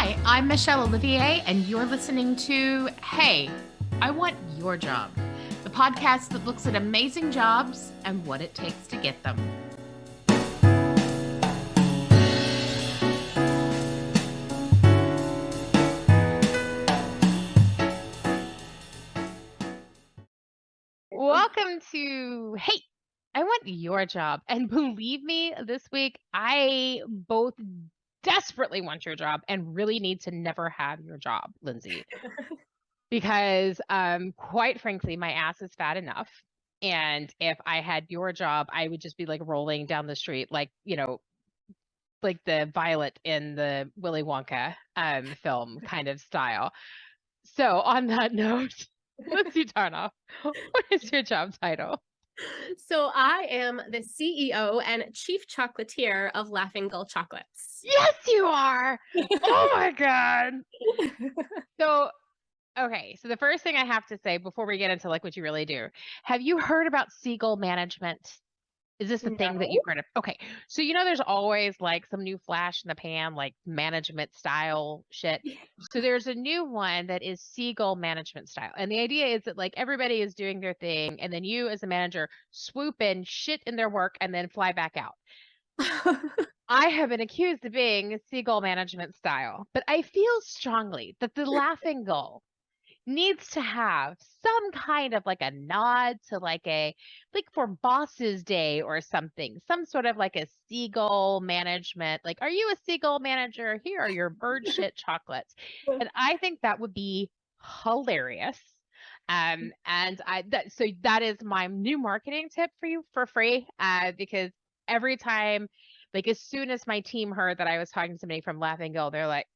Hi, I'm Michelle Olivier, and you're listening to Hey, I Want Your Job, the podcast that looks at amazing jobs and what it takes to get them. Welcome to Hey, I Want Your Job. And believe me, this week, I both desperately want your job and really need to never have your job, Lindsay. Because quite frankly, my ass is fat enough. And if I had your job, I would just be like rolling down the street, like, like the Violet in the Willy Wonka film kind of style. So on that note, Lindsay Tarnoff, what is your job title? So I am the CEO and chief chocolatier of Laughing Gull Chocolates. Yes, you are. Oh my God. So, okay. So the first thing I have to say before we get into like what you really do, have you heard about seagull management? Is this the thing that No. you've heard of? Okay. So, there's always like some new flash in the pan, like management style shit. So there's a new one that is seagull management style. And the idea is that like everybody is doing their thing. And then you as a manager swoop in, shit in their work, and then fly back out. I have been accused of being seagull management style, but I feel strongly that the Laughing Gull needs to have some kind of like a nod to like for Bosses Day or something, some sort of like a seagull management. Like, are you a seagull manager? Here are your bird shit chocolates. And I think that would be hilarious. So that is my new marketing tip for you for free. Because every time, like as soon as my team heard that I was talking to somebody from Laughing Gull, they're like,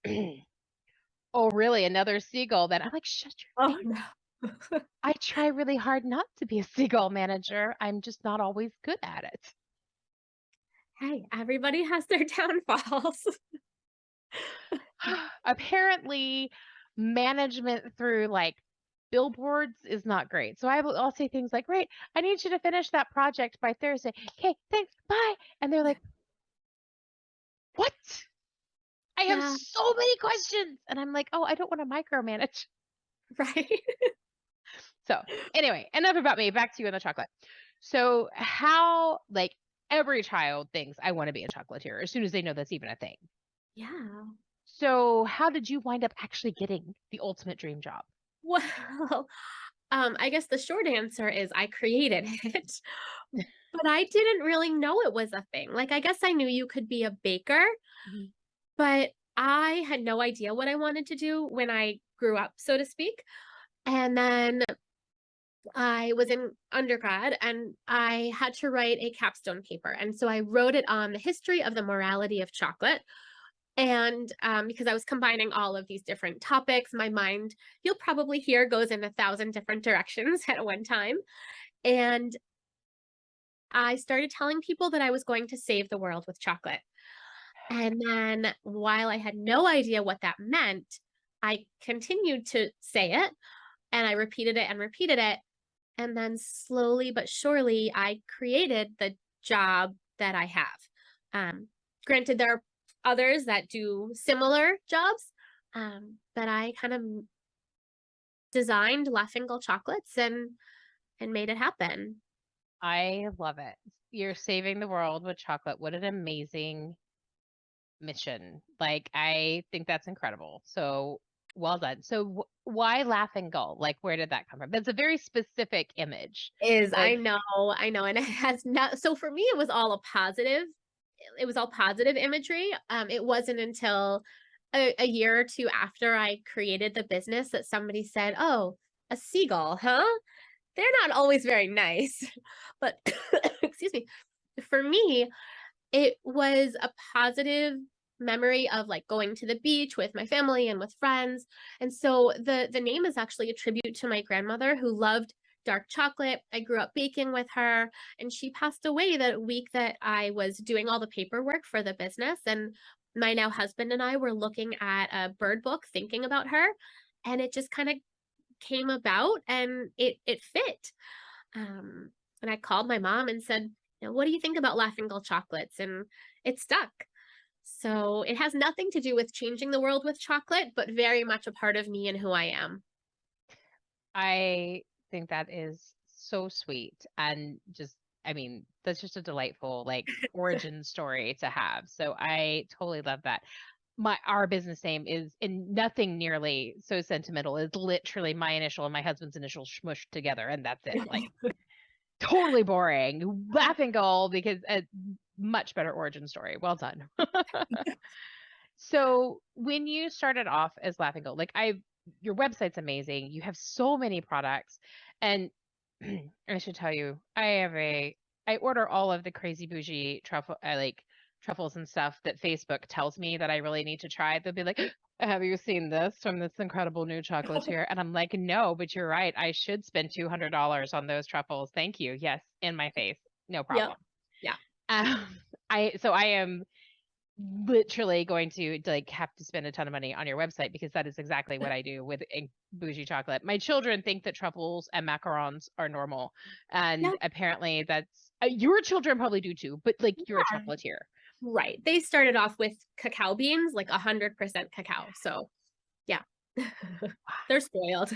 oh, really? Another seagull? Then I'm like, shut your face. No. I try really hard not to be a seagull manager. I'm just not always good at it. Hey, everybody has their downfalls. Apparently, management through like billboards is not great. So I'll say things like, right, I need you to finish that project by Thursday. Okay, thanks, bye. And they're like, what? I have so many questions. And I'm like, oh, I don't want to micromanage. Right. So anyway, enough about me. Back to you and the chocolate. So how like every child thinks I want to be a chocolatier as soon as they know that's even a thing. Yeah. So how did you wind up actually getting the ultimate dream job? Well, I guess the short answer is I created it, but I didn't really know it was a thing. Like, I guess I knew you could be a baker, Mhm. but I had no idea what I wanted to do when I grew up, so to speak. And then I was in undergrad and I had to write a capstone paper. And so I wrote it on the history of the morality of chocolate. And because I was combining all of these different topics, my mind, you'll probably hear, goes in 1,000 different directions at one time. And I started telling people that I was going to save the world with chocolate. And then while I had no idea what that meant, I continued to say it and I repeated it and repeated it. And then slowly but surely, I created the job that I have. Granted, there are others that do similar jobs, but I kind of designed Laughing Gull Chocolates and made it happen. I love it. You're saving the world with chocolate. What an amazing mission. Like I think that's incredible. So well done. So why Laughing Gull? Like where did that come from? That's a very specific image. Is Like I know, and it has not. So for me, it was all a positive. It was all positive imagery. It wasn't until a year or two after I created the business that somebody said, "Oh, a seagull, huh? They're not always very nice." But excuse me, for me, it was a positive memory of like going to the beach with my family and with friends. And so the name is actually a tribute to my grandmother who loved dark chocolate. I grew up baking with her and she passed away the week that I was doing all the paperwork for the business, and my now husband and I were looking at a bird book thinking about her, and it just kind of came about and it fit. And I called my mom and said, "What do you think about Laughing Gull Chocolates?" And it stuck. So it has nothing to do with changing the world with chocolate, but very much a part of me and who I am. I think that is so sweet and just, I mean, that's just a delightful like origin story to have. So I totally love that. Our business name is in nothing nearly so sentimental. It's literally my initial and my husband's initial smushed together, and that's it. Like totally boring. Laughing Gull because a much better origin story. Well done. So when you started off as Laughing Gull, like your website's amazing. You have so many products, and I should tell you, I order all of the crazy bougie truffles and stuff that Facebook tells me that I really need to try. They'll be like, "Have you seen this from this incredible new chocolatier?" And I'm like, "No, but you're right. I should spend $200 on those truffles. Thank you. Yes, in my face, no Yep. problem." Yeah. Um, I am literally going to like have to spend a ton of money on your website because that is exactly what I do with bougie chocolate. My children think that truffles and macarons are normal, Yeah. and apparently that's your children probably do too. But like you're a chocolatier, Right. They started off with cacao beans, like 100% cacao. So yeah, they're spoiled.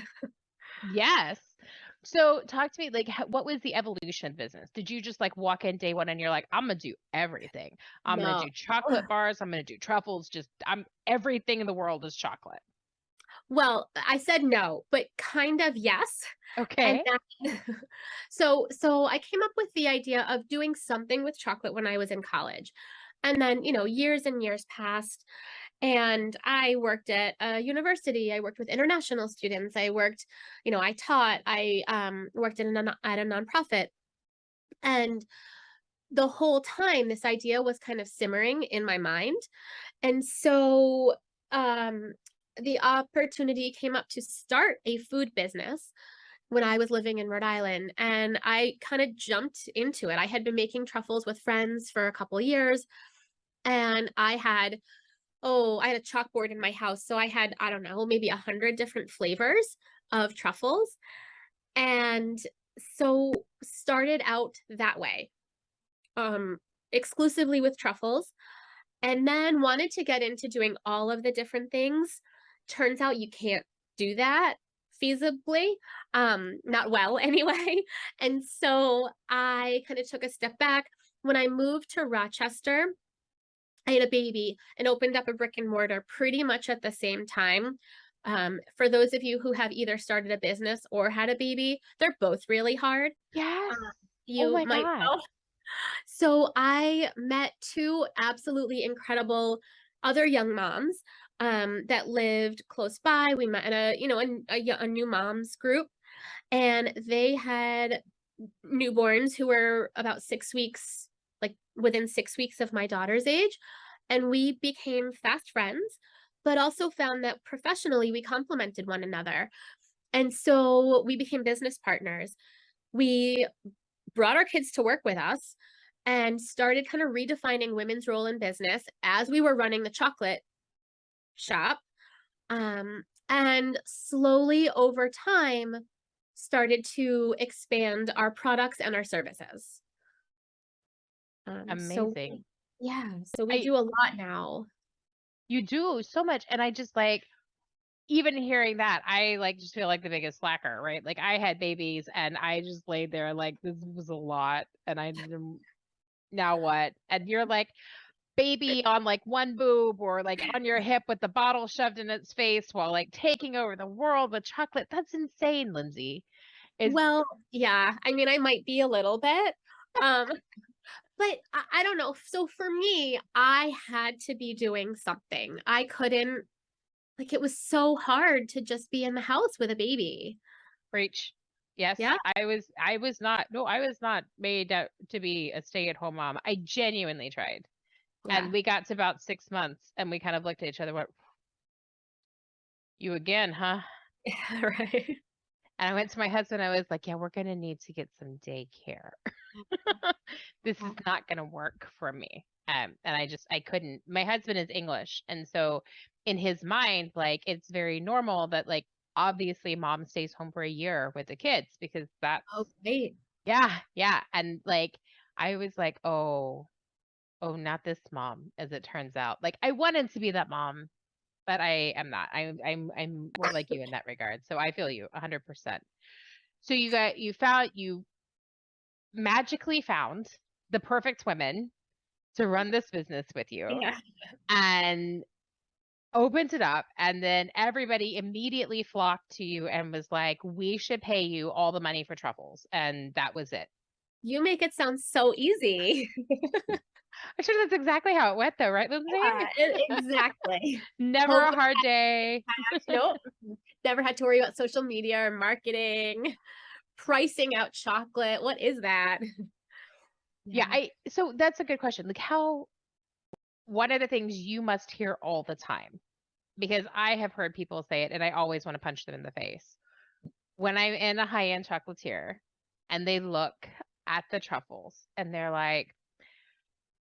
yes. So talk to me like what was the evolution of business? Did you just like walk in day one and you're like, I'm gonna do everything. I'm gonna No. do chocolate bars. I'm gonna do truffles. Just I'm everything in the world is chocolate. Well, I said no, but kind of yes. And Okay. then, so I came up with the idea of doing something with chocolate when I was in college. And then, years and years passed, and I worked at a university. I worked with international students. I taught, I worked at a nonprofit. And the whole time, this idea was kind of simmering in my mind. And so um, the opportunity came up to start a food business when I was living in Rhode Island, and I kind of jumped into it. I had been making truffles with friends for a couple of years, and I had a chalkboard in my house, so I had, I don't know, maybe 100 different flavors of truffles, and so started out that way, um, exclusively with truffles, and then wanted to get into doing all of the different things. Turns out you can't do that feasibly, not well anyway. And so I kind of took a step back. When I moved to Rochester, I had a baby and opened up a brick and mortar pretty much at the same time. For those of you who have either started a business or had a baby, they're both really hard. Yes. Uh, Oh you my might God. know. So I met two absolutely incredible other young moms that lived close by. We met at a new moms group, and they had newborns who were about 6 weeks, like within 6 weeks of my daughter's age, and we became fast friends. But also found that professionally we complemented one another. And so we became business partners. We brought our kids to work with us and started kind of redefining women's role in business as we were running the chocolate shop. And slowly over time, started to expand our products and our services. Um, so, Amazing. yeah, so we I do a lot now. You do so much, and I just like even hearing that, I like just feel like the biggest slacker, right? Like I had babies and I just laid there like this was a lot and I didn't now what? And you're like baby on like one boob or like on your hip with the bottle shoved in its face while like taking over the world with chocolate. That's insane, Lindsay. Is Well, yeah, I mean, I might be a little bit. Um, but I don't know. So for me, I had to be doing something. I couldn't, like, it was so hard to just be in the house with a baby. preach. Yes, Yeah. I was not no, I was not made out to be a stay-at-home mom. I genuinely tried. And Yeah. we got to about 6 months and we kind of looked at each other, went, "You again, huh?" Right. And I went to my husband, I was like, "Yeah, we're gonna need to get some daycare. This is not gonna work for me." And I couldn't. My husband is English, and so in his mind, like it's very normal that like obviously mom stays home for a year with the kids because that's Oh, great. yeah, yeah. And like I was like, "Oh." oh, not this mom, as it turns out. Like I wanted to be that mom, but I am not. I'm more like you in that regard. So I feel you 100%. So you magically found the perfect women to run this business with you Yeah. and opened it up, and then everybody immediately flocked to you and was like, "We should pay you all the money for truffles." And that was it. You make it sound so easy. I'm sure that's exactly how it went though, right, Lindsay? Exactly. Never a Totally. hard day. Nope. Never had to worry about social media or marketing, pricing out chocolate. What is that? Yeah, Yeah. so that's a good question. Like how one of the things you must hear all the time, because I have heard people say it and I always want to punch them in the face. When I'm in a high-end chocolatier and they look at the truffles and they're like,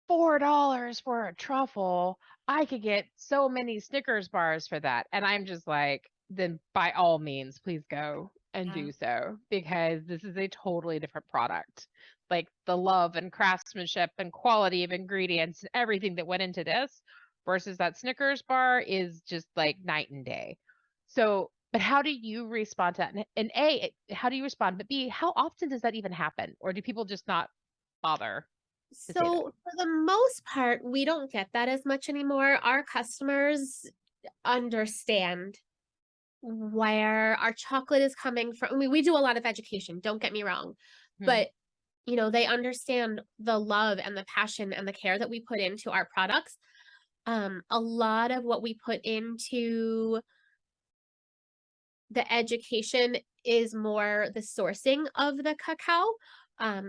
$4 for a truffle. I could get so many Snickers bars for that. And I'm just like, then by all means, please go and Yeah. do so because this is a totally different product. Like the love and craftsmanship and quality of ingredients and everything that went into this versus that Snickers bar is just like night and day. So, but how do you respond to that? And A, how do you respond? But B, how often does that even happen? Or do people just not bother to say that? So for the most part, we don't get that as much anymore. Our customers understand where our chocolate is coming from. I mean, we do a lot of education, don't get me wrong, Hmm. but they understand the love and the passion and the care that we put into our products. A lot of what we put into the education is more the sourcing of the cacao.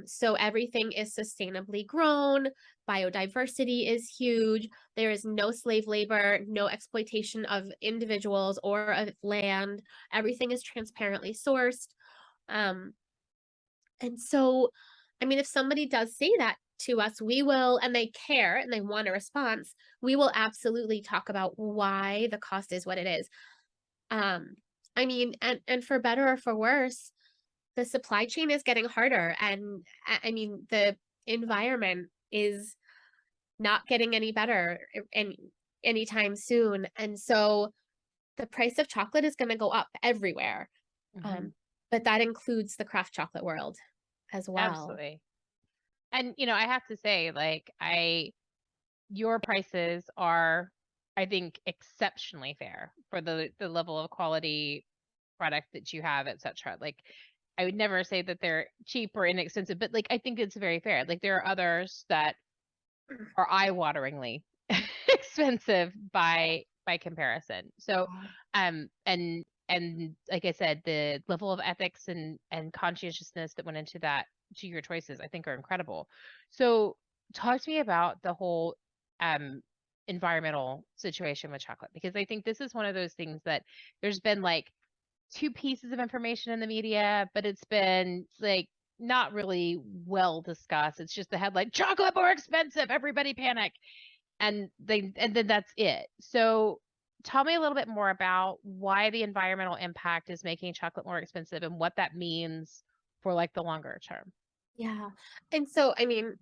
So everything is sustainably grown, biodiversity is huge, there is no slave labor, no exploitation of individuals or of land, everything is transparently sourced. Um, and so, I mean, if somebody does say that to us, we will, and they care and they want a response, we will absolutely talk about why the cost is what it is. Um, I mean, and for better or for worse, the supply chain is getting harder, and I mean, the environment is not getting any better anytime soon, and so the price of chocolate is going to go up everywhere. Hmm. Um, but that includes the craft chocolate world as well. Absolutely. And, I have to say, like, your prices are, I think, exceptionally fair for the level of quality product that you have, et cetera. Like, I would never say that they're cheap or inexpensive, but like, I think it's very fair. Like, there are others that are eye-wateringly expensive by comparison. So, and like I said, the level of ethics and conscientiousness that went into that to your choices, I think are incredible. So, talk to me about the whole um environmental situation with chocolate because I think this is one of those things that there's been like two pieces of information in the media, but it's been like not really well discussed. It's just the headline, chocolate more expensive, everybody panic. And then that's it. So tell me a little bit more about why the environmental impact is making chocolate more expensive and what that means for like the longer term. Yeah. And so, I mean,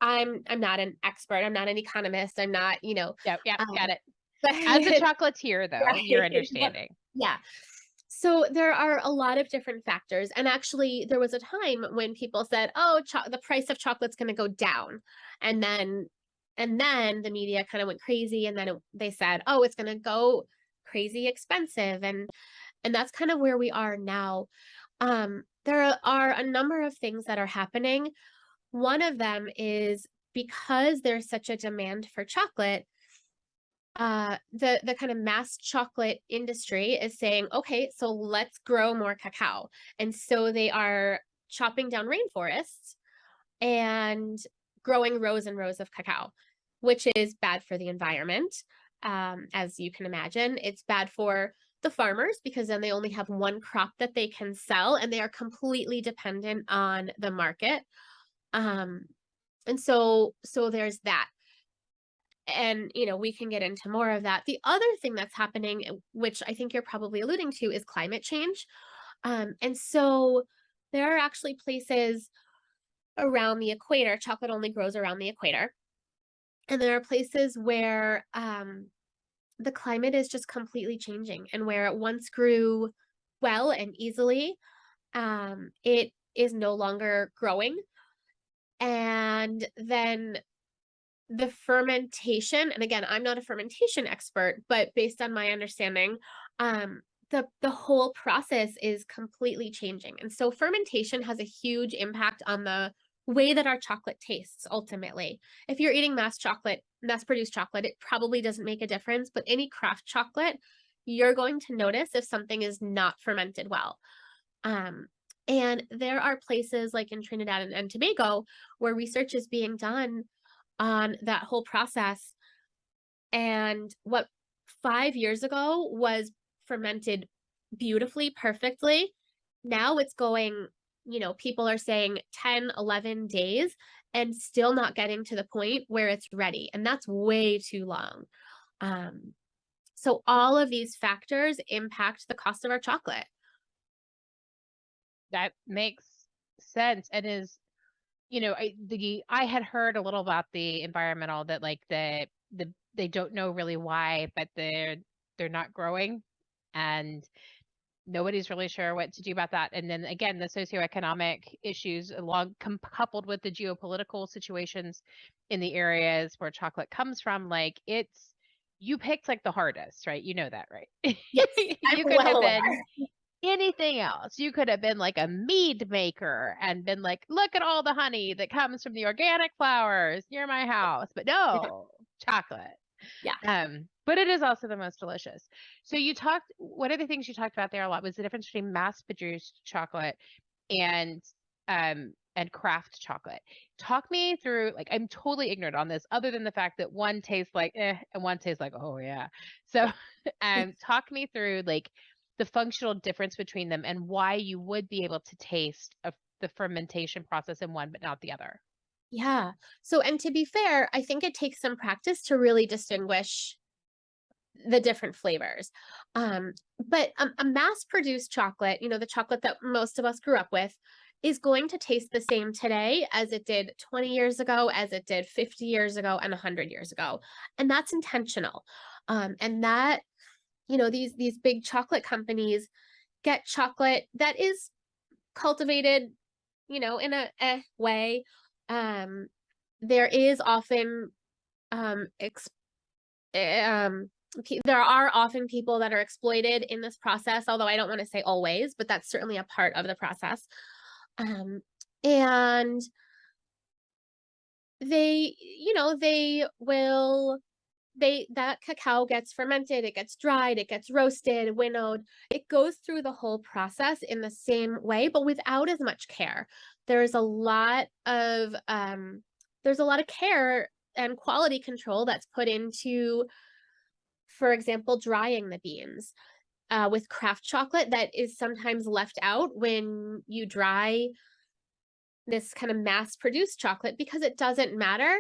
I'm not an expert. I'm not an economist. I'm not, Yep, yep, um, got it. but As a chocolatier though, you're right. understanding. Yeah. So there are a lot of different factors. And actually, there was a time when people said, "Oh, the price of chocolate's going to go down," and then the media kind of went crazy, and then they said, "Oh, it's going to go crazy expensive," and that's kind of where we are now. There are a number of things that are happening. One of them is because there's such a demand for chocolate, the kind of mass chocolate industry is saying, okay, so let's grow more cacao. And so they are chopping down rainforests and growing rows and rows of cacao, which is bad for the environment. As you can imagine, it's bad for the farmers because then they only have one crop that they can sell and they are completely dependent on the market. Um, and so there's that. And we can get into more of that. The other thing that's happening, which I think you're probably alluding to, is climate change. And so there are actually places around the equator. Chocolate only grows around the equator. And there are places where the climate is just completely changing, and where it once grew well and easily, it is no longer growing. And then the fermentation, and again, I'm not a fermentation expert, but based on my understanding, the whole process is completely changing. And so fermentation has a huge impact on the way that our chocolate tastes ultimately. If you're eating mass produced chocolate, it probably doesn't make a difference, but any craft chocolate, you're going to notice if something is not fermented well. Um, and there are places like in Trinidad and Tobago where research is being done on that whole process. And what 5 years ago was fermented beautifully, perfectly, now it's going, people are saying 10, 11 days and still not getting to the point where it's ready. And that's way too long. Um, so all of these factors impact the cost of our chocolate. That makes sense and is, I had heard a little about the environmental that like they don't know really why, but they're not growing and nobody's really sure what to do about that. And then again, the socioeconomic issues coupled with the geopolitical situations in the areas where chocolate comes from, like you picked like the hardest, right? You know that, right? Yes, I'm You could well have aware. been anything else. You could have been like a mead maker and been like, look at all the honey that comes from the organic flowers near my house. But Yeah. no, chocolate. Yeah. But it is also the most delicious. So one of the things you talked about there a lot was the difference between mass produced chocolate and craft chocolate. Talk me through, like, I'm totally ignorant on this, other than the fact that one tastes like and one tastes like, oh yeah. So talk me through like the functional difference between them and why you would be able to taste the fermentation process in one but not the other. Yeah. So, and to be fair, I think it takes some practice to really distinguish the different flavors. But a mass produced chocolate, the chocolate that most of us grew up with, is going to taste the same today as it did 20 years ago, as it did 50 years ago, and 100 years ago. And that's intentional. And that, these big chocolate companies get chocolate that is cultivated, in a way. Um, there is often ex- there are often people that are exploited in this process, although I don't want to say always, but that's certainly a part of the process. And they, they will that cacao gets fermented, it gets dried, it gets roasted, winnowed. It goes through the whole process in the same way, but without as much care. There's a lot of care and quality control that's put into, for example, drying the beans. With craft chocolate, that is sometimes left out when you dry this kind of mass produced chocolate, because it doesn't matter,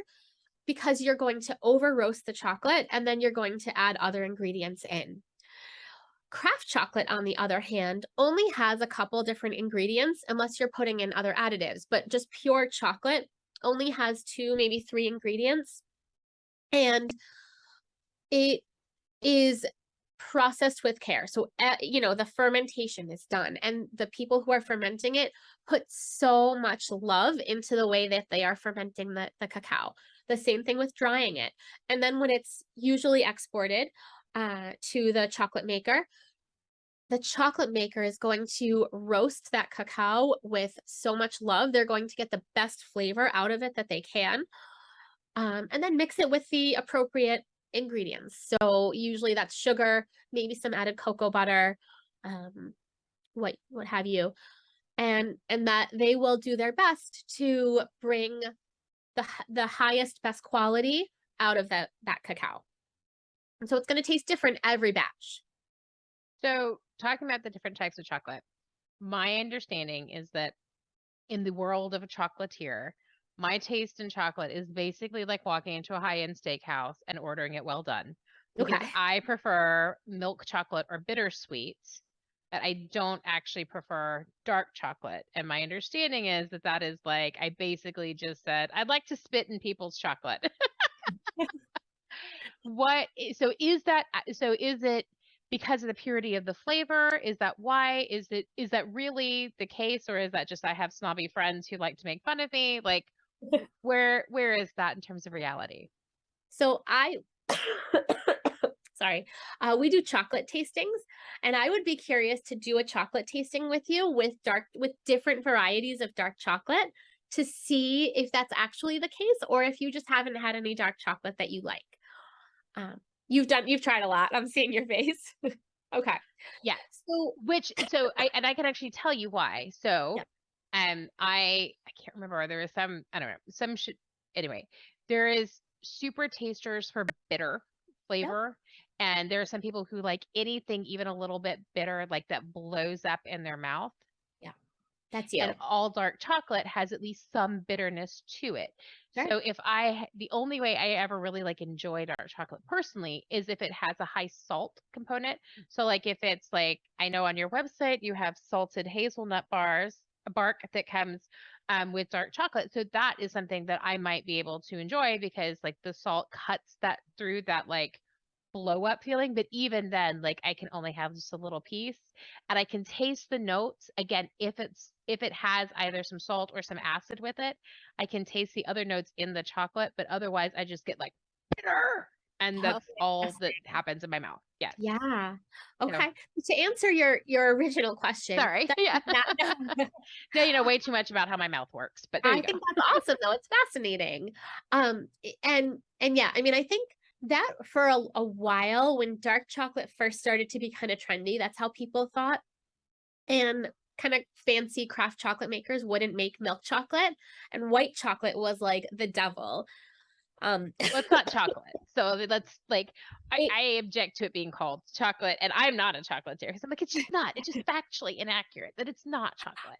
because you're going to over roast the chocolate and then you're going to add other ingredients in. Craft chocolate, on the other hand, only has a couple different ingredients unless you're putting in other additives, but just pure chocolate only has 2, maybe 3 ingredients. And it is processed with care. So, the fermentation is done, and the people who are fermenting it put so much love into the way that they are fermenting the cacao. The same thing with drying it. And then when it's usually exported to the chocolate maker is going to roast that cacao with so much love. They're going to get the best flavor out of it that they can. And then mix it with the appropriate ingredients. So usually that's sugar, maybe some added cocoa butter, what have you. And that they will do their best to bring the highest, best quality out of that cacao. And so it's going to taste different every batch. So talking about the different types of chocolate, my understanding is that in the world of a chocolatier, my taste in chocolate is basically like walking into a high-end steakhouse and ordering it well done, because Okay. I prefer milk chocolate or bittersweet, but I don't actually prefer dark chocolate. And my understanding is that is like, I basically just said, I'd like to spit in people's chocolate. So is it because of the purity of the flavor? Is that why? Is that really the case, or is that just I have snobby friends who like to make fun of me? Like, where is that in terms of reality? So sorry, we do chocolate tastings, and I would be curious to do a chocolate tasting with you with different varieties of dark chocolate to see if that's actually the case, or if you just haven't had any dark chocolate that you like. You've tried a lot. I'm seeing your face. Okay. Yeah. So I can actually tell you why. So, yeah. I can't remember. There is some, I don't know, anyway, there is super tasters for bitter Yeah. flavor. And there are some people who like anything even a little bit bitter, like that blows up in their mouth. Yeah. That's you. And all dark chocolate has at least some bitterness to it. Sure. So the only way I ever really like enjoy dark chocolate personally is if it has a high salt component. So like if it's like, I know on your website you have salted hazelnut bark that comes with dark chocolate. So that is something that I might be able to enjoy because like the salt cuts that through that like blow up feeling. But even then, like I can only have just a little piece and I can taste the notes. Again, if it has either some salt or some acid with it, I can taste the other notes in the chocolate, but otherwise I just get like bitter. And Oh, that's all that fascinating. happens in my mouth. Yes. Yeah. So Okay. To answer your original question, sorry. that Yeah. that Now you know way too much about how my mouth works, but there I you go. think that's awesome though. It's fascinating. And yeah, I mean, I think that for a while when dark chocolate first started to be kind of trendy, that's how people thought. And kind of fancy craft chocolate makers wouldn't make milk chocolate, and white chocolate was like the devil. Well, it's not chocolate. So let's like, it, I object to it being called chocolate, and I'm not a chocolatier because I'm like, it's just not. It's just factually inaccurate that it's not chocolate.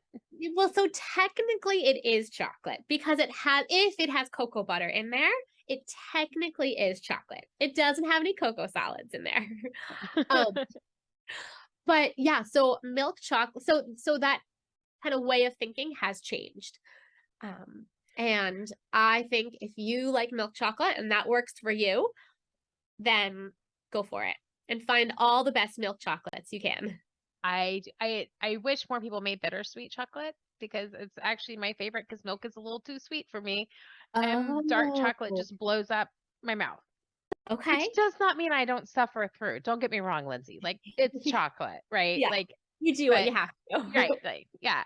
well, so technically it is chocolate because if it has cocoa butter in there, it technically is chocolate. It doesn't have any cocoa solids in there. um, but yeah, so milk chocolate, so that kind of way of thinking has changed. And I think if you like milk chocolate and that works for you, then go for it and find all the best milk chocolates you can. I wish more people made bittersweet chocolate because it's actually my favorite because milk is a little too sweet for me. And dark chocolate Oh, just blows up my mouth. Which okay. does not mean I don't suffer through. Don't get me wrong, Lindsay. Like it's chocolate, right? Yeah, Like, you do what but you have to. right, like yeah.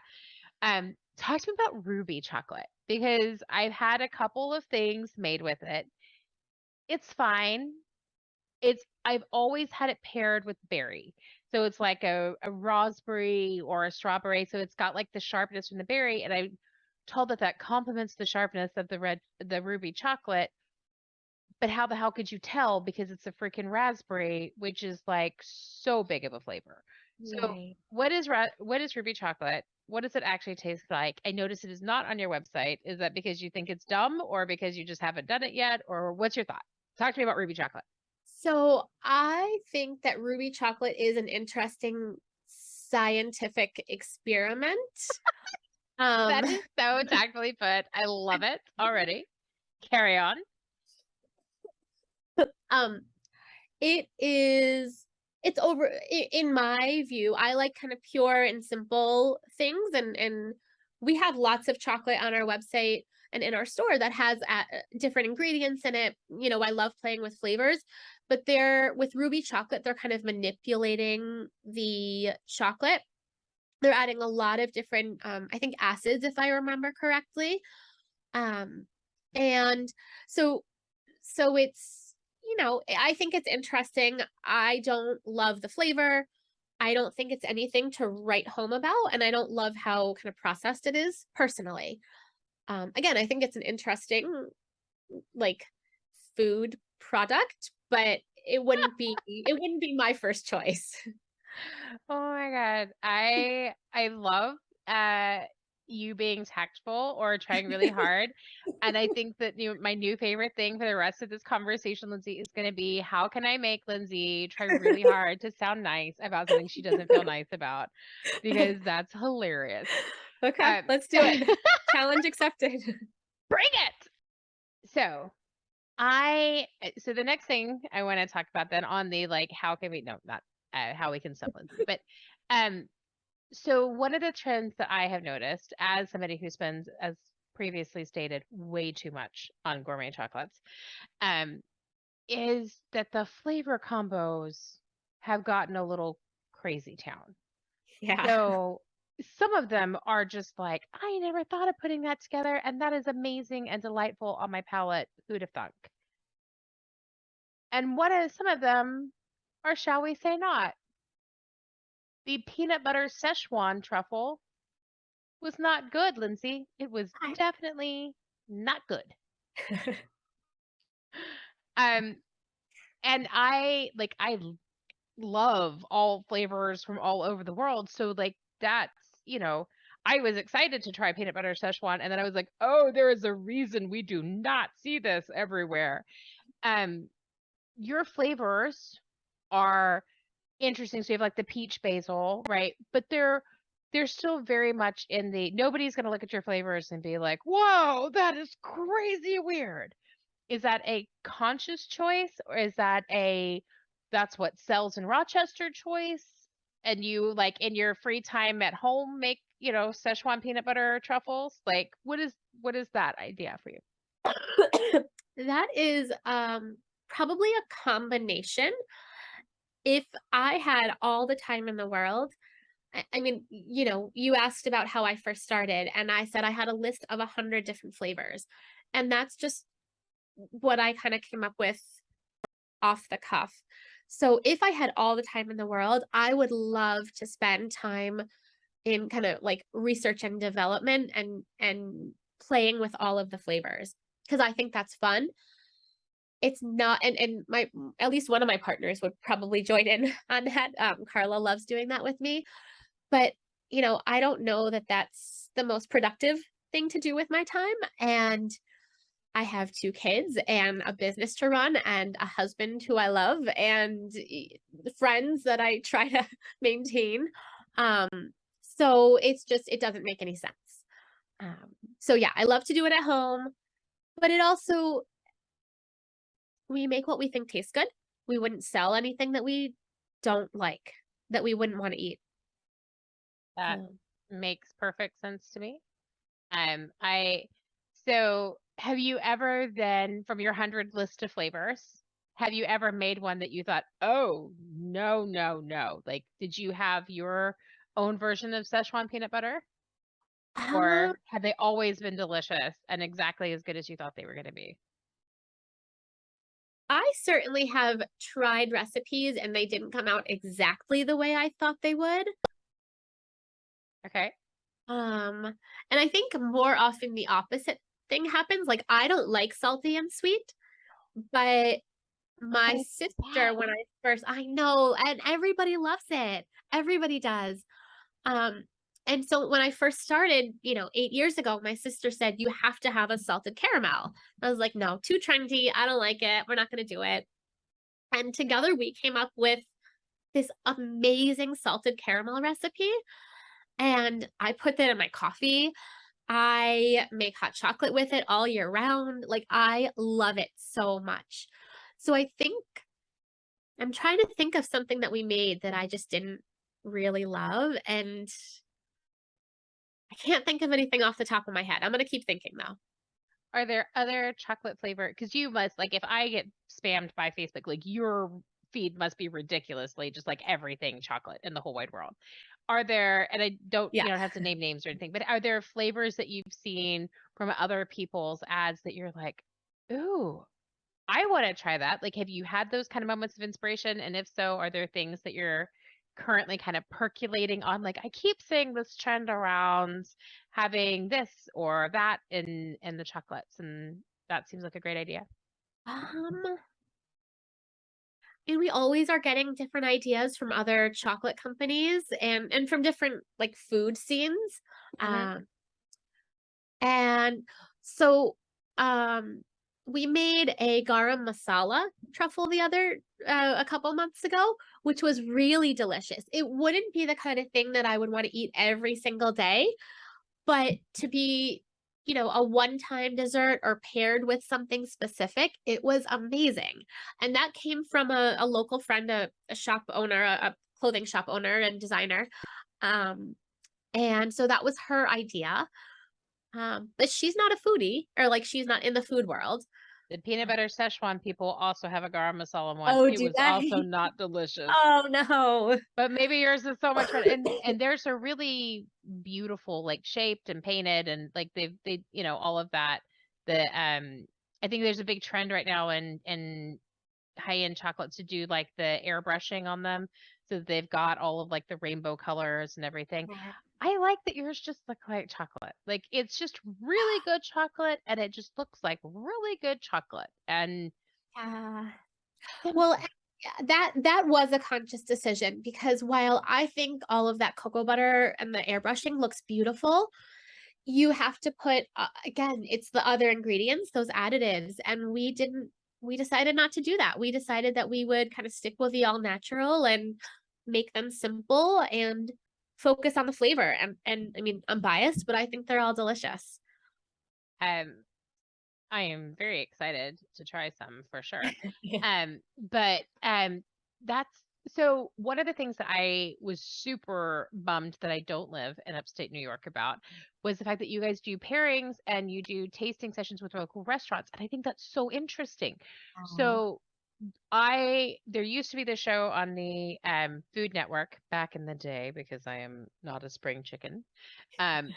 Talk to me about ruby chocolate because I've had a couple of things made with it. It's fine. I've always had it paired with berry. So it's like a raspberry or a strawberry. So it's got like the sharpness from the berry. And I'm told that complements the sharpness of the ruby chocolate. But how the hell could you tell? Because it's a freaking raspberry, which is like so big of a flavor. So Right. what is ruby chocolate? What does it actually taste like? I notice it is not on your website. Is that because you think it's dumb or because you just haven't done it yet? Or what's your thought? Talk to me about ruby chocolate. So I think that ruby chocolate is an interesting scientific experiment. That Um, is so tactfully put. I love it already. Carry on. um, it's over in my view. I like kind of pure and simple things, and we have lots of chocolate on our website and in our store that has different ingredients in it. I love playing with flavors, but they're with ruby chocolate, they're kind of manipulating the chocolate. They're adding a lot of different, I think, acids, if I remember correctly. Um, and so it's, I think it's interesting. I don't love the flavor. I don't think it's anything to write home about, and I don't love how kind of processed it is personally. Again, I think it's an interesting like food product, but it wouldn't be my first choice. Oh my God. I love you being tactful or trying really hard. And I think that my new favorite thing for the rest of this conversation, Lindsay, is going to be how can I make Lindsay try really hard to sound nice about something she doesn't feel nice about? Because that's hilarious. Okay, Um, let's do it. Challenge accepted. bring it. So So the next thing I want to talk about then on the like, how can we, no, not how we can stop Lindsay, but um, so one of the trends that I have noticed as somebody who spends, as previously stated, way too much on gourmet chocolates, um, is that the flavor combos have gotten a little crazy town. Yeah. So some of them are just like, I never thought of putting that together, and that is amazing and delightful on my palate. Who'd have thunk? And what is some of them are, shall we say, not? The peanut butter Szechuan truffle was not good, Lindsay. It was I definitely not good. Um, and I love all flavors from all over the world. So like that's, I was excited to try peanut butter Szechuan, and then I was like, oh, there is a reason we do not see this everywhere. Um, your flavors are interesting. So you have like the peach basil, right? But they're still very much in the, nobody's gonna look at your flavors and be like, whoa, that is crazy weird. Is that a conscious choice, or is that a that's what sells in Rochester choice? And you like in your free time at home make, Szechuan peanut butter truffles? Like what is that idea for you? That is probably a combination. If I had all the time in the world, I mean, you asked about how I first started, and I said I had a list of 100 different flavors. And that's just what I kind of came up with off the cuff. So if I had all the time in the world, I would love to spend time in kind of like research and development and playing with all of the flavors because I think that's fun. It's not, and my at least one of my partners would probably join in on that. Carla loves doing that with me, but I don't know that that's the most productive thing to do with my time. And I have 2 kids and a business to run and a husband who I love and friends that I try to maintain. Um, so it doesn't make any sense. So yeah, I love to do it at home, but it also, we make what we think tastes good. We wouldn't sell anything that we don't like, that we wouldn't want to eat. That Um, makes perfect sense to me. I so have you ever then, from your 100 list of flavors, have you ever made one that you thought, oh no, no, no? Like, did you have your own version of Szechuan peanut butter? um, Or have they always been delicious and exactly as good as you thought they were gonna be? I certainly have tried recipes and they didn't come out exactly the way I thought they would. Okay. Um, and I think more often the opposite thing happens. Like I don't like salty and sweet, but But my it's sister, when best. I know, and everybody loves it. Everybody does. Um, and so when I first started, 8 years ago, my sister said, you have to have a salted caramel. I was like, no, too trendy. I don't like it. We're not going to do it. And together we came up with this amazing salted caramel recipe. And I put that in my coffee. I make hot chocolate with it all year round. Like I love it so much. So I think I'm trying to think of something that we made that I just didn't really love. And I can't think of anything off the top of my head. I'm going to keep thinking though. Are there other chocolate flavor? Because you must, like, if I get spammed by Facebook, like your feed must be ridiculously just like everything chocolate in the whole wide world. Are there, and I don't, Yeah. you don't have to name names or anything, but are there flavors that you've seen from other people's ads that you're like, ooh, I want to try that? Like, have you had those kind of moments of inspiration? And if so, are there things that you're currently kind of percolating on? Like, I keep seeing this trend around having this or that in the chocolates, and that seems like a great idea. Um, and we always are getting different ideas from other chocolate companies and from different like food scenes. Hmm. Um, and so um we made a garam masala truffle a couple months ago, which was really delicious. It wouldn't be the kind of thing that I would want to eat every single day, but to be you know, a one-time dessert or paired with something specific, it was amazing. And that came from a local friend, a shop owner, a clothing shop owner and designer. Um, and so that was her idea. But she's not a foodie, or like she's not in the food world. The peanut butter Szechuan people also have a garam masala one. Oh, It do was also they? not delicious. Oh no. But maybe yours is so much fun. And there's a really beautiful, like shaped and painted and like they all of that. The I think there's a big trend right now in high-end chocolates to do like the airbrushing on them. So that they've got all of like the rainbow colors and everything. Yeah. I like that yours just look like chocolate. Like it's just really good chocolate and it just looks like really good chocolate and Yeah. Well, simple. yeah, that was a conscious decision because while I think all of that cocoa butter and the airbrushing looks beautiful, you have to put again, it's the other ingredients, those additives, and we decided not to do that. We decided that we would kind of stick with the all natural and make them simple and focus on the flavor. And I mean, I'm biased, but I think they're all delicious. Um I am very excited to try some for sure. But that's so one of the things that I was super bummed that I don't live in upstate New York about was the fact that you guys do pairings and you do tasting sessions with local restaurants. And I think that's so interesting. So there used to be this show on the Food Network back in the day because I am not a spring chicken,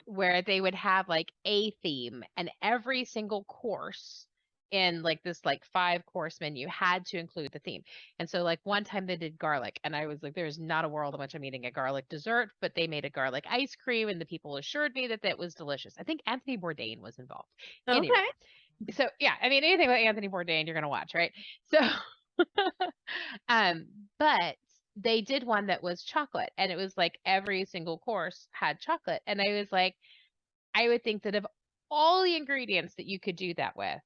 where they would have like a theme and every single course in like this like 5 course menu had to include the theme. And so like one time they did garlic and I was like, there's not a world in which I'm eating a garlic dessert, but they made a garlic ice cream and the people assured me that that was delicious. I think Anthony Bourdain was involved. Anyway, Okay. so yeah, I mean anything with Anthony Bourdain you're gonna watch, right? So um, but they did one that was chocolate and it was like every single course had chocolate. And I was like, I would think that of all the ingredients that you could do that with,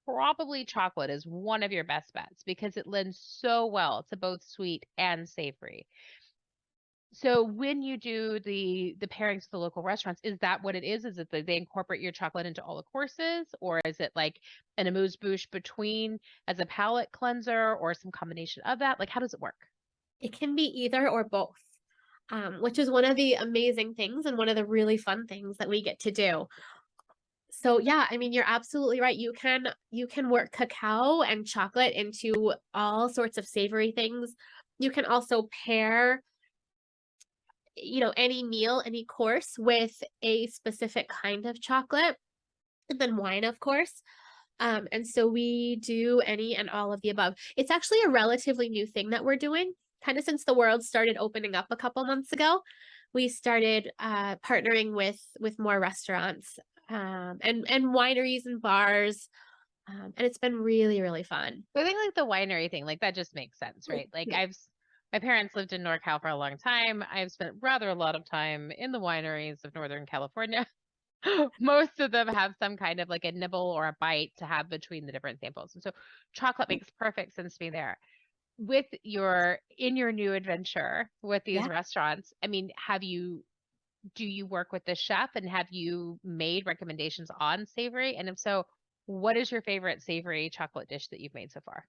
probably chocolate is one of your best bets because it lends so well to both sweet and savory. So when you do the pairings with the local restaurants, is that what it is? Is it that they incorporate your chocolate into all the courses, or is it like an amuse bouche between as a palate cleanser, or some combination of that? Like, how does it work? It can be either or both, which is one of the amazing things and one of the really fun things that we get to do. So yeah, I mean, you're absolutely right. You can work cacao and chocolate into all sorts of savory things. You can also pair, you know, any meal, any course with a specific kind of chocolate, and then wine, of course. And so we do any and all of the above. It's actually a relatively new thing that we're doing, kind of since the world started opening up a couple months ago. We started partnering with more restaurants, and wineries and bars, and it's been really really fun. I think like the winery thing, like that just makes sense, right? Like my parents lived in NorCal for a long time. I've spent rather a lot of time in the wineries of Northern California. Most of them have some kind of like a nibble or a bite to have between the different samples. And so chocolate makes perfect sense to me there. With your new adventure with these Yeah. restaurants, I mean, do you work with the chef and have you made recommendations on savory? And if so, what is your favorite savory chocolate dish that you've made so far?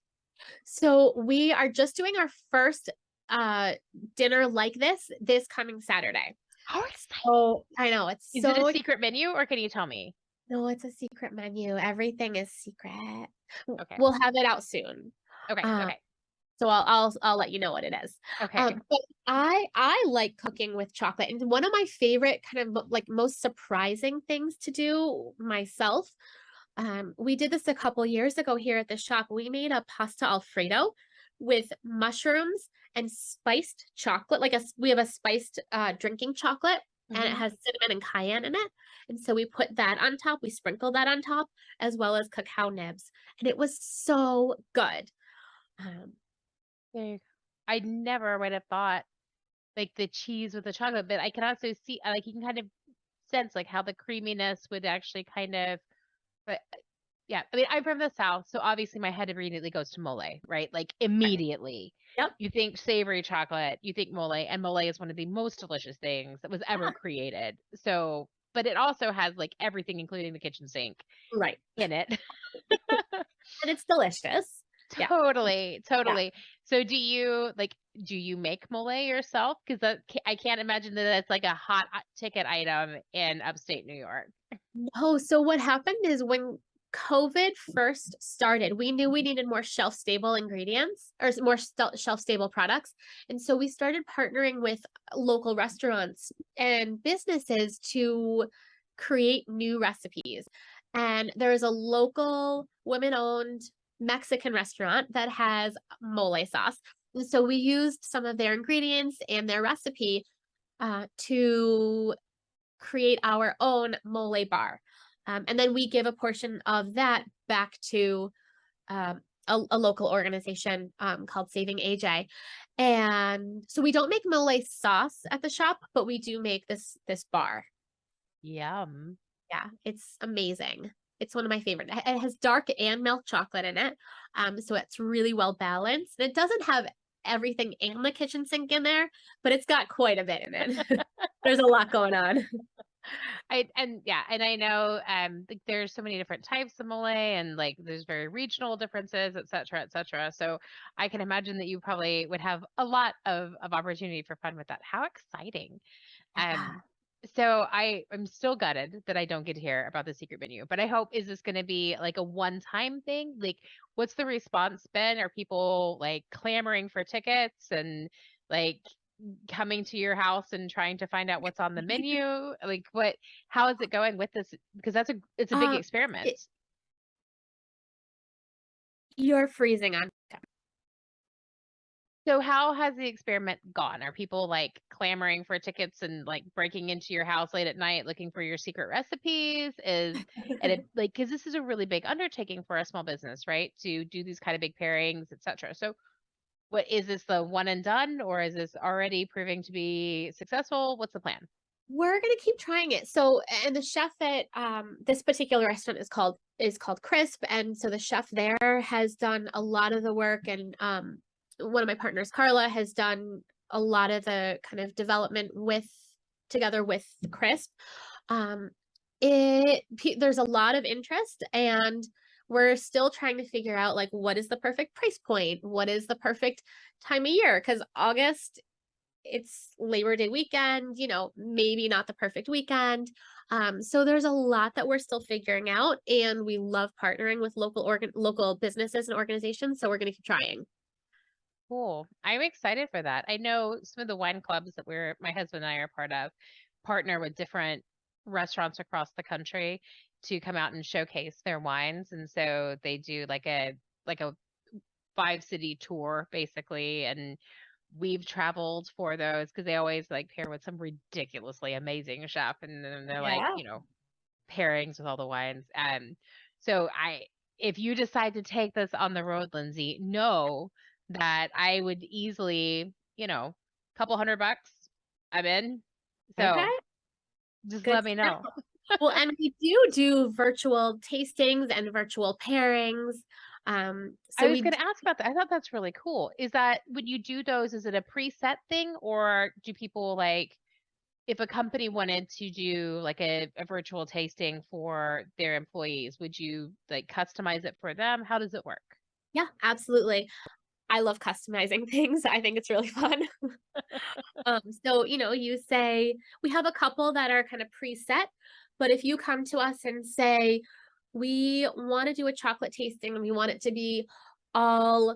So we are just doing our first uh dinner like this coming Saturday. How exciting. Oh, I know it's Is it a so secret menu or can you tell me? no, it's a secret menu. Everything is secret. Okay. We'll have it out soon. Okay. Um, Okay. so I'll let you know what it is. Okay. But I like cooking with chocolate, and one of my favorite kind of like most surprising things to do myself. We did this a couple years ago here at the shop. We made a pasta alfredo with mushrooms and spiced chocolate. We have a spiced drinking chocolate, and it Hmm. has cinnamon and cayenne in it. And so we put that on top. We sprinkle that on top, as well as cacao nibs, and it was so good. Um, There you go. I never would have thought like the cheese with the chocolate, but I can also see like you can kind of sense like how the creaminess would actually kind of but yeah, I mean I'm from the South, so obviously my head immediately goes to mole, right? Like immediately. yep. You think savory chocolate, you think mole, and mole is one of the most delicious things that was ever Yeah. created. So but it also has like everything, including the kitchen sink Right. in it. And it's delicious. Yeah. Totally, Yeah. totally. So do you make mole yourself? Because I can't imagine that it's like a hot ticket item in upstate New York. No, so what happened is when COVID first started, we knew we needed more shelf stable ingredients or more shelf stable products. And so we started partnering with local restaurants and businesses to create new recipes. And there's a local women owned Mexican restaurant that has mole sauce. And so we used some of their ingredients and their recipe to create our own mole bar. And then we give a portion of that back to a local organization called Saving AJ. And so we don't make mole sauce at the shop, but we do make this bar. Yum. Yeah, it's amazing. It's one of my favorite. It has dark and milk chocolate in it. So it's really well balanced. And it doesn't have everything in the kitchen sink in there, but it's got quite a bit in it. There's a lot going on. And I know like there's so many different types of mole and like there's very regional differences, et cetera, et cetera. So I can imagine that you probably would have a lot of opportunity for fun with that. How exciting. Yeah. So I'm still gutted that I don't get to hear about the secret menu, but I hope, is this going to be like a one-time thing? Like, what's the response been? Are people like clamoring for tickets and like coming to your house and trying to find out what's on the menu? Like, how is it going with this? Because it's a big experiment. You're freezing on. So how has the experiment gone? Are people like clamoring for tickets and like breaking into your house late at night looking for your secret recipes? And it like, because this is a really big undertaking for a small business, right? To do these kind of big pairings, etc. So what is this, the one and done, or is this already proving to be successful? What's the plan? We're gonna keep trying it. So, and the chef at this particular restaurant is called Crisp, and so the chef there has done a lot of the work, and one of my partners, Carla, has done a lot of the kind of development together with Crisp. Um, there's a lot of interest, and we're still trying to figure out like what is the perfect price point, what is the perfect time of year, because August, it's Labor Day weekend, maybe not the perfect weekend. So there's a lot that we're still figuring out, and we love partnering with local businesses and organizations. So we're going to keep trying. Cool. I'm excited for that. I know some of the wine clubs that my husband and I are part of partner with different restaurants across the country to come out and showcase their wines. And so they do like a 5-city tour basically. And we've traveled for those because they always like pair with some ridiculously amazing chef. And then they're like, Yeah. pairings with all the wines. So if you decide to take this on the road, Lindsay, know that I would easily, couple $100, I'm in. Okay. So just Good let to me know. know. Well, and we do virtual tastings and virtual pairings. I So was we going to ask about that. I thought that's really cool. Is that when you do those, is it a preset thing, or do people like, if a company wanted to do like a virtual tasting for their employees, would you like customize it for them? How does it work? Yeah, absolutely. I love customizing things. I think it's really fun. So, you say we have a couple that are kind of preset, but if you come to us and say, we want to do a chocolate tasting and we want it to be all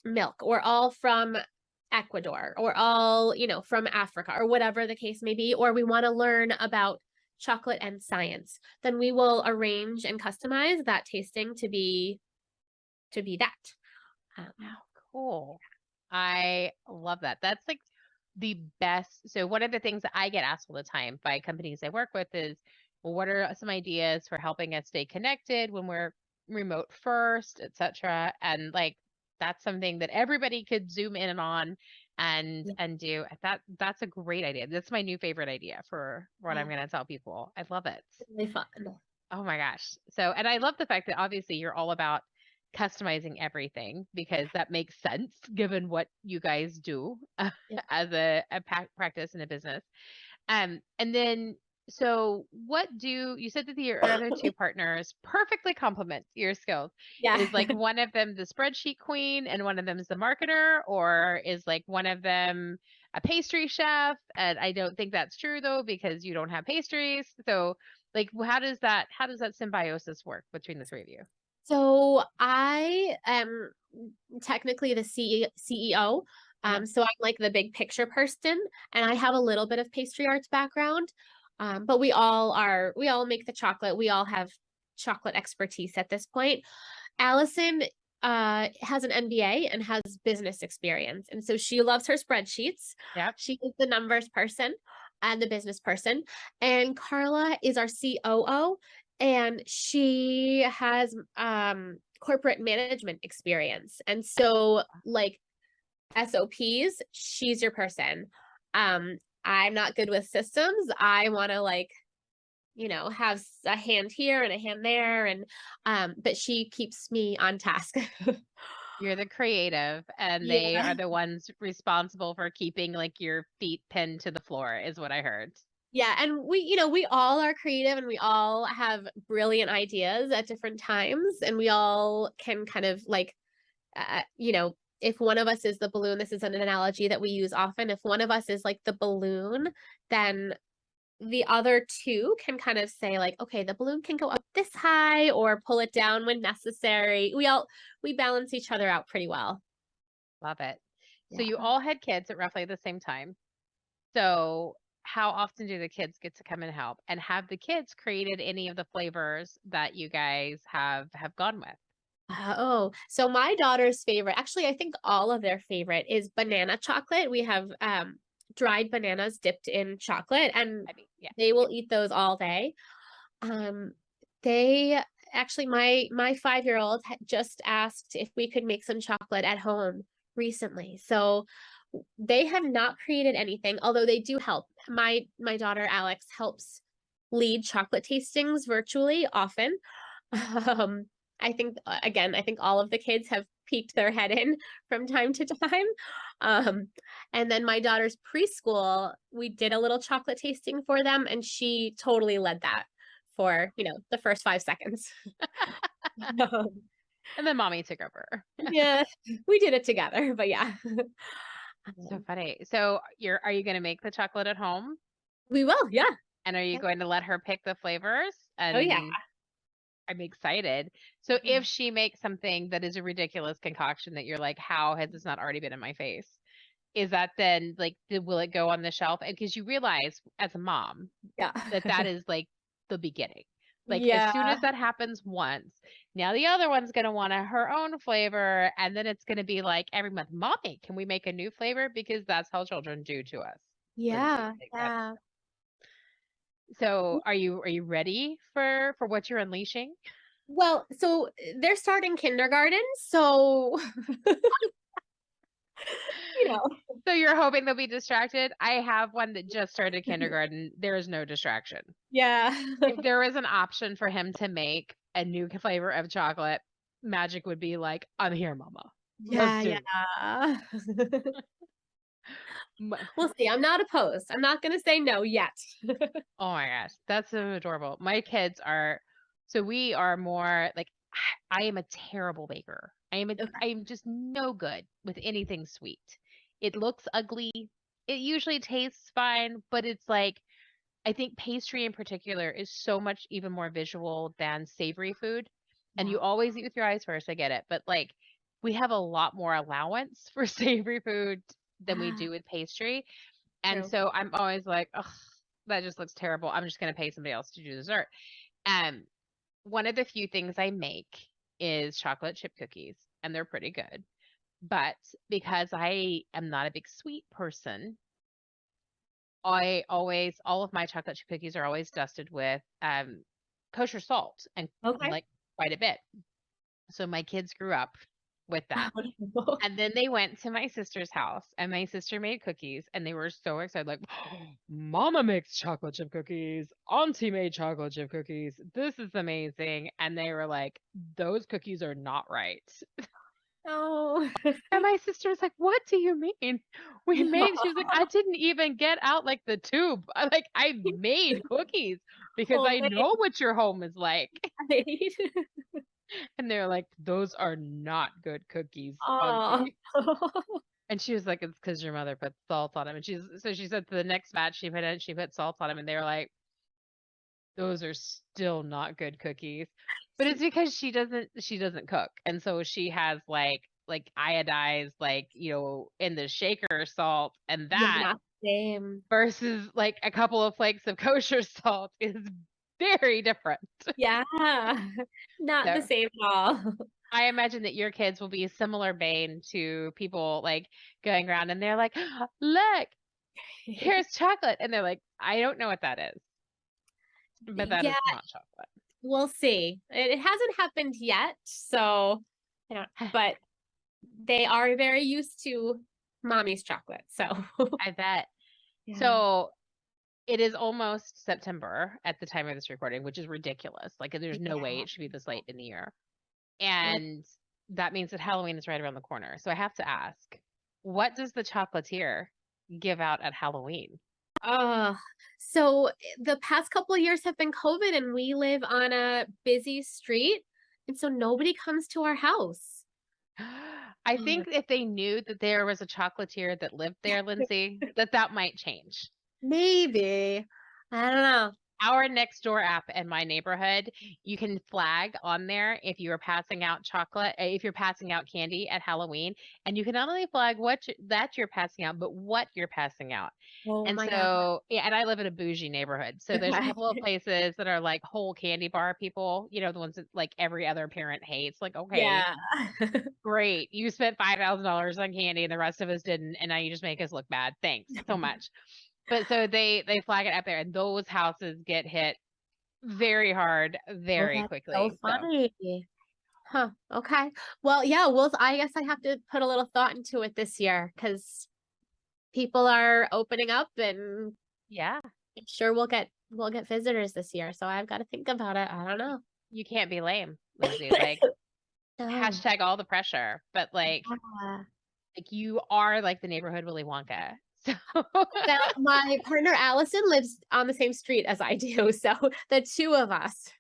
milk or all from Ecuador or all, from Africa or whatever the case may be, or we want to learn about chocolate and science, then we will arrange and customize that tasting to be that. Wow, cool. I love that. That's like the best. So one of the things that I get asked all the time by companies I work with is, well, what are some ideas for helping us stay connected when we're remote first, et cetera? And like that's something that everybody could zoom in on and do. That's a great idea. That's my new favorite idea for what I'm Yeah, gonna tell people. I love it. really fun. Oh my gosh. So, and I love the fact that obviously you're all about customizing everything because that makes sense given what you guys do Yeah. as a practice and a business. And then So you said that your other two partners perfectly complement your skills. Yeah. Is like one of them the spreadsheet queen and one of them is the marketer, or is like one of them a pastry chef? And I don't think that's true though, because you don't have pastries. So like how does that symbiosis work between the three of you? So I am technically the CEO. Uh-huh. So I'm like the big picture person, and I have a little bit of pastry arts background. But we all make the chocolate. We all have chocolate expertise at this point. Allison has an MBA and has business experience. And so she loves her spreadsheets. Yep. She is the numbers person and the business person. And Carla is our COO, and she has corporate management experience. And so like SOPs, she's your person. Um I'm not good with systems. I want to like have a hand here and a hand there, and but she keeps me on task. You're the creative and they Yeah. are the ones responsible for keeping like your feet pinned to the floor is what I heard. Yeah, and we all are creative and we all have brilliant ideas at different times, and we all can kind of like if one of us is the balloon, this is an analogy that we use often. If one of us is like the balloon, then the other two can kind of say like, okay, the balloon can go up this high or pull it down when necessary. We balance each other out pretty well. Love it. So Yeah. you all had kids at roughly the same time. So how often do the kids get to come and help? And have the kids created any of the flavors that you guys have gone with? Oh, so my daughter's favorite, actually, I think all of their favorite is banana chocolate. We have dried bananas dipped in chocolate, and I mean, yeah. they will eat those all day. Um, they actually, my 5-year-old just asked if we could make some chocolate at home recently. So they have not created anything, although they do help. My daughter Alex helps lead chocolate tastings virtually often. Um, I think again, I think all of the kids have peeked their head in from time to time. Um, and then my daughter's preschool, we did a little chocolate tasting for them, and she totally led that for, the first 5 seconds. Um, And then mommy took over. yeah, we did it together, but yeah. So funny. So are you going to make the chocolate at home? We will, yeah. And are you Yeah. going to let her pick the flavors? Oh yeah. And I'm excited. So if she makes something that is a ridiculous concoction that you're like, how has this not already been in my face? Is that then like, will it go on the shelf? And because you realize as a mom Yeah. that that is like the beginning. Like as soon Yeah. as that happens once, now the other one's going to want her own flavor. And then it's going to be like every month, mommy, can we make a new flavor? Because that's how children do to us, Lindsay. Yeah. Like that's Yeah. so are you ready for what you're unleashing? Well, so they're starting kindergarten, so you know. So you're hoping they'll be distracted? I have one that just started kindergarten. There is no distraction. Yeah. If there was an option for him to make a new flavor of chocolate, magic would be like, I'm here, mama. Let's Yeah, do it. yeah. M- We'll see. I'm not opposed. I'm not gonna say no yet. Oh my gosh, that's so adorable. My kids are, so we are more like, I am a terrible baker. I Okay. am just no good with anything sweet. It looks ugly. It usually tastes fine, but it's like, I think pastry in particular is so much even more visual than savory food. And Yeah. you always eat with your eyes first, I get it. But like, we have a lot more allowance for savory food than we Ah, do with pastry. And true. so I'm always like, ugh, that just looks terrible. I'm just going to pay somebody else to do dessert. Um, one of the few things I make is chocolate chip cookies, and they're pretty good. But because I am not a big sweet person, all of my chocolate chip cookies are always dusted with kosher salt and Okay. like quite a bit. So my kids grew up with that. Oh, no. And then they went to my sister's house and my sister made cookies and they were so excited, like, Mama makes chocolate chip cookies. Auntie made chocolate chip cookies. This is amazing. And they were like, those cookies are not right. Oh. And my sister was like, "What do you mean? We No. made," she was like, "I didn't even get out, like, the tube. I made cookies because I Homemade, know what your home is like." right? And they're like, "Those are not good cookies, Oh. Auntie." And she was like, "It's because your mother put salt on them." And she said to the next batch she put salt on them, and they were like, "Those are still not good cookies." But it's because she doesn't cook, and so she has, like, iodized, like, in the shaker salt, and that Yeah, same. versus, like, a couple of flakes of kosher salt is very different. Yeah. Not the So, same at all. I imagine that your kids will be a similar vein to people, like, going around and they're like, "Look, here's chocolate," and they're like, "I don't know what that is, but that Yeah, is not chocolate." we'll see. It hasn't happened yet, so, but they are very used to mommy's chocolate, so I bet. yeah. So, it is almost September at the time of this recording, which is ridiculous, like, there's no way Yeah. it should be this late in the year, Nope. and that means that Halloween is right around the corner, so I have to ask, what does the chocolatier give out at Halloween? Uh, so the past couple of years have been COVID and we live on a busy street, and so nobody comes to our house. I Mm. think if they knew that there was a chocolatier that lived there, Lindsay, that might change. Maybe. I don't know. Our next door app in my neighborhood, you can flag on there if you are passing out chocolate, if you're passing out candy at Halloween, and you can not only flag that you're passing out, but what you're passing out. Oh And my god. so, yeah, and I live in a bougie neighborhood, so there's a couple of places that are like whole candy bar people, the ones that like every other parent hates. Like, okay, Yeah. great, you spent $5,000 on candy, and the rest of us didn't, and now you just make us look bad. Thanks so much. But so they flag it up there, and those houses get hit very hard, Oh, very that's so quickly, so funny. Huh. Okay. Well, yeah, well, I guess I have to put a little thought into it this year because people are opening up and yeah, I'm sure we'll get visitors this year. So I've got to think about it. I don't know. you can't be lame, Lindsay, like, No. hashtag all the pressure, but, Yeah. you are like the neighborhood Willy Wonka, so Well, my partner Allison lives on the same street as I do, so the two of us.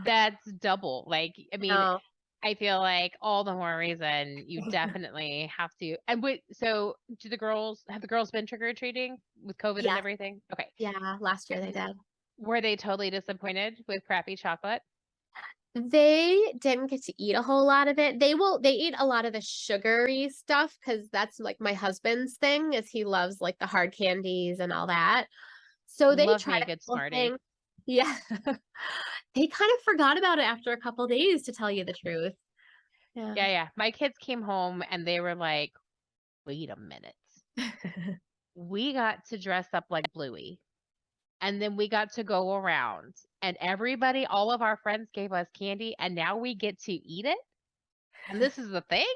that's double, like, I mean, No. I feel like all the more reason you definitely have to. And wait, so have the girls been trick or treating with COVID and Yeah, everything? Okay. yeah, last year they did. Were they totally disappointed with crappy chocolate? They didn't get to eat a whole lot of it. They eat a lot of the sugary stuff because that's like my husband's thing is he loves like the hard candies and all that. So they Love me tried a a good couple Smartie. things. Yeah. They kind of forgot about it after a couple days to tell you the truth. Yeah. Yeah, yeah. My kids came home and they were like, "Wait a minute. We got to dress up like Bluey, and then we got to go around, and all of our friends gave us candy, and now we get to eat it? And this is the thing?"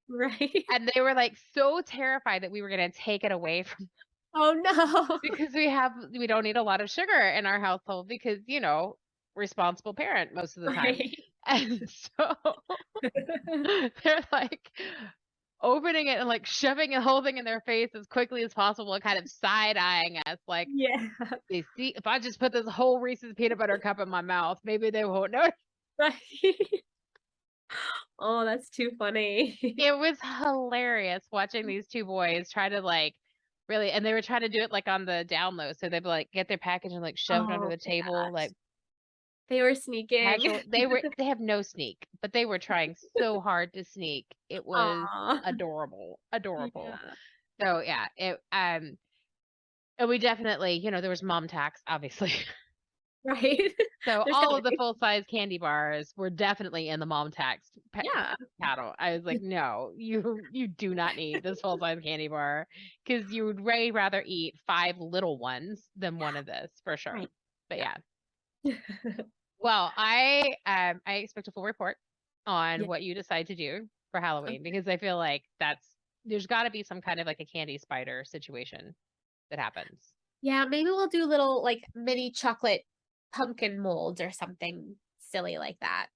Right. And they were, like, so terrified that we were gonna take it away from Oh no. because we don't eat a lot of sugar in our household because, responsible parent most of the time. Right. And so they're, like, opening it and, like, shoving a whole thing in their face as quickly as possible and kind of side-eyeing us like, Yeah. "They see if I just put this whole Reese's peanut butter cup in my mouth, maybe they won't notice." Right. Oh, that's too funny. It was hilarious watching these 2 boys try to, like, really, and they were trying to do it, like, on the down low, so they'd, like, get their package and, like, shove it under Oh the my table, gosh. like, They were sneaking. casual they have no sneak, but they were trying so hard to sneak. It was Aw. adorable, adorable. Yeah. So, yeah, and we definitely, there was mom tax, obviously. Right? So There's all gotta of the be. full-size candy bars were definitely in the mom tax Yeah. paddle. I was like, "No, you do not need this full-size candy bar because you would way rather eat 5 little ones than one of this for sure." Right. But Yeah. yeah. Well, I expect a full report on Yeah. what you decide to do for Halloween because I feel like there's gotta be some kind of like a candy spider situation that happens. Yeah, maybe we'll do little, like, mini chocolate pumpkin molds or something silly like that.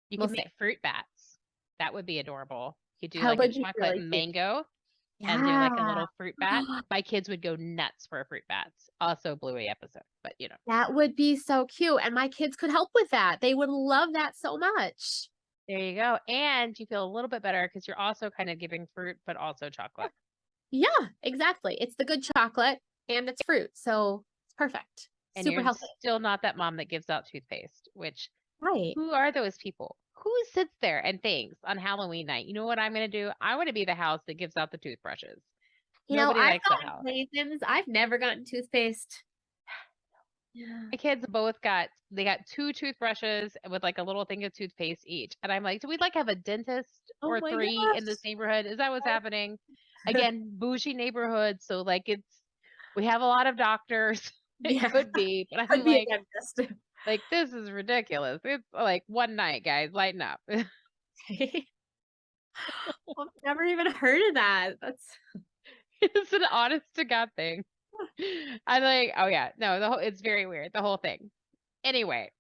You We'll can see. make fruit bats. That would be adorable. You do That like a would be chocolate really and cute. mango and do like a Yeah. little fruit bat. My kids would go nuts for a fruit bat. Also Bluey episode, but you know. That would be so cute, and my kids could help with that. They would love that so much. There you go. And you feel a little bit better because you're also kind of giving fruit, but also chocolate. Yeah, exactly. It's the good chocolate and it's fruit, so it's perfect. And Super you're healthy. still not that mom that gives out toothpaste, which Right. who are those people? Who sits there and thinks on Halloween night, you know what I'm going to do? I want to be the house that gives out the toothbrushes. You know, Nobody I've likes that gotten house. raisins. I've never gotten toothpaste. Yeah. My kids both they got 2 toothbrushes with like a little thing of toothpaste each. And I'm like, do we like have a dentist Oh or my 3 in this gosh. neighborhood? Is that what's happening? Again, bougie neighborhood. So like we have a lot of doctors. It Yeah, could be, but I'm could be a dentist. like, this is ridiculous. It's like one night, guys, lighten up. I've never even heard of that. That's It's an honest to God thing. I'm like, oh yeah, no, it's very weird, the whole thing. Anyway,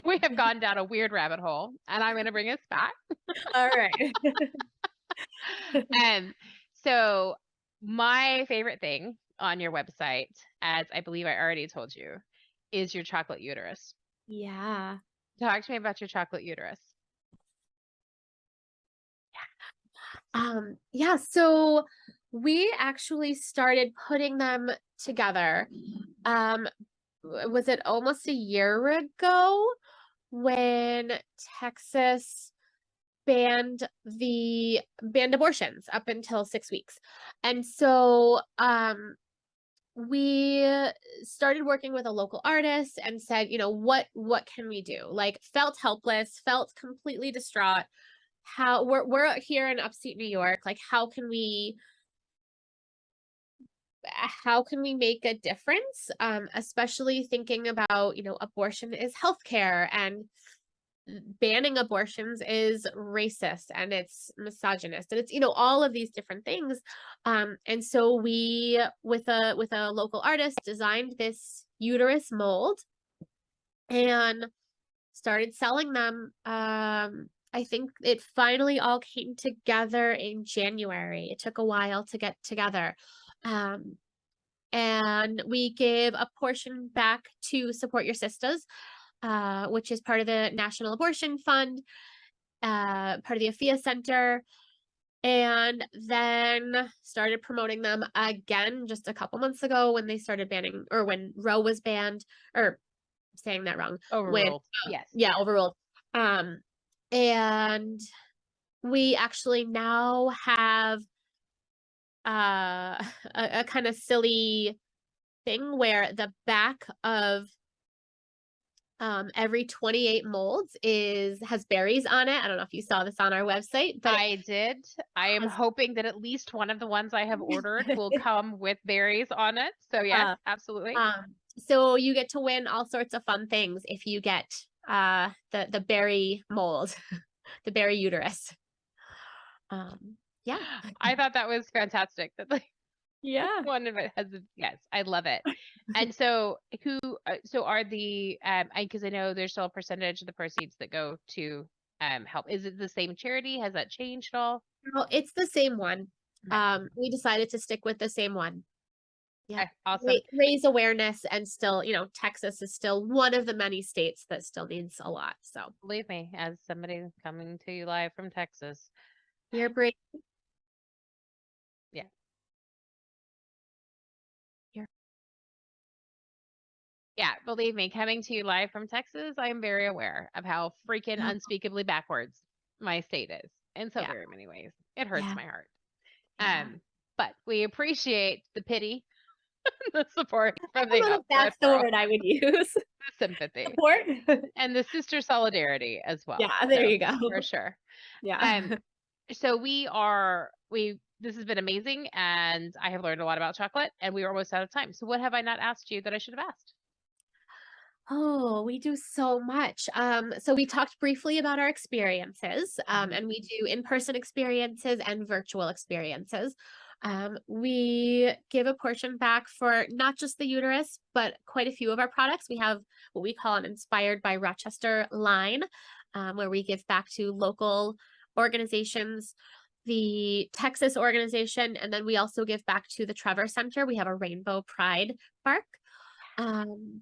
we have gone down a weird rabbit hole, and I'm gonna bring us back. all right. And so my favorite thing on your website, as I believe I already told you, is your chocolate uterus. Yeah. Talk to me about your chocolate uterus. Yeah, so we actually started putting them together. Was it almost a year ago when Texas banned abortions up until 6 weeks. And so we started working with a local artist and said, you know, what can we do? Like felt helpless, felt completely distraught. How we're here in upstate New York, like how can we make a difference? Especially thinking about, you know, abortion is healthcare and banning abortions is racist and it's misogynist and it's, you know, all of these different things. And so we with a local artist designed this uterus mold and started selling them. I think it finally all came together in January. It took a while to get together. And we give a portion back to Support Your Sisters, which is part of the National Abortion Fund, part of the Afia Center, and then started promoting them again just a couple months ago when they started banning, or when Roe was banned, or I'm saying that wrong. Overruled. Yes. Yeah, overruled. And we actually now have a kind of silly thing where the back of every 28 molds has berries on it. I don't know if you saw this on our website, but I did. I am hoping that at least one of the ones I have ordered will come with berries on it. So yes, absolutely. So you get to win all sorts of fun things if you get the berry mold, the berry uterus. Yeah. I thought that was fantastic. That like Yeah. one of it has yes, I love it. And so so are the because I know there's still a percentage of the proceeds that go to help. Is it the same charity? Has that changed at all? Well, it's the same one. Okay. We decided to stick with the same one. Yeah. Okay, awesome. Raise awareness, and still, you know, Texas is still one of the many states that still needs a lot. So Believe me, as somebody coming to you live from Texas. you're brave. Yeah. You're Yeah, believe me, coming to you live from Texas, I am very aware of how freaking unspeakably backwards my state is in so very many ways. It hurts Yeah. my heart. Yeah. But we appreciate the pity, the support I from don't the know if that's the outside world, word I would use. the sympathy, Support. and the sister solidarity as well. Yeah, there So you go. for sure. Yeah. So this has been amazing, and I have learned a lot about chocolate, and we are almost out of time. So what have I not asked you that I should have asked? Oh, we do so much. So we talked briefly about our experiences, and we do in-person experiences and virtual experiences. We give a portion back for not just the uterus, but quite a few of our products. We have what we call an Inspired by Rochester line, where we give back to local organizations, the Texas organization, and then we also give back to the Trevor Center. We have a Rainbow Pride Park. And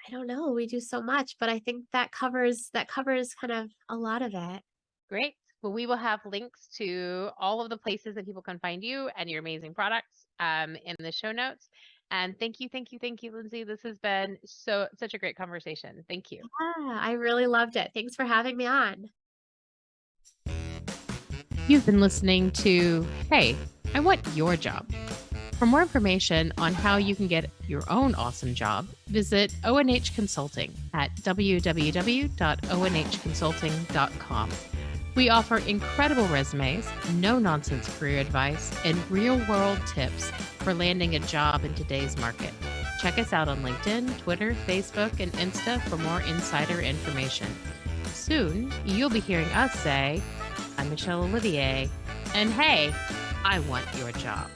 I don't know, we do so much, but I think that covers kind of a lot of it. Great. Well, we will have links to all of the places that people can find you and your amazing products in the show notes. And thank you, Lindsay. This has been such a great conversation. Thank you. Yeah, I really loved it. Thanks for having me on. You've been listening to Hey, I Want Your Job. For more information on how you can get your own awesome job, visit O&H Consulting at www.onhconsulting.com. We offer incredible resumes, no-nonsense career advice, and real-world tips for landing a job in today's market. Check us out on LinkedIn, Twitter, Facebook, and Insta for more insider information. Soon, you'll be hearing us say, I'm Michelle Olivier, and hey, I want your job.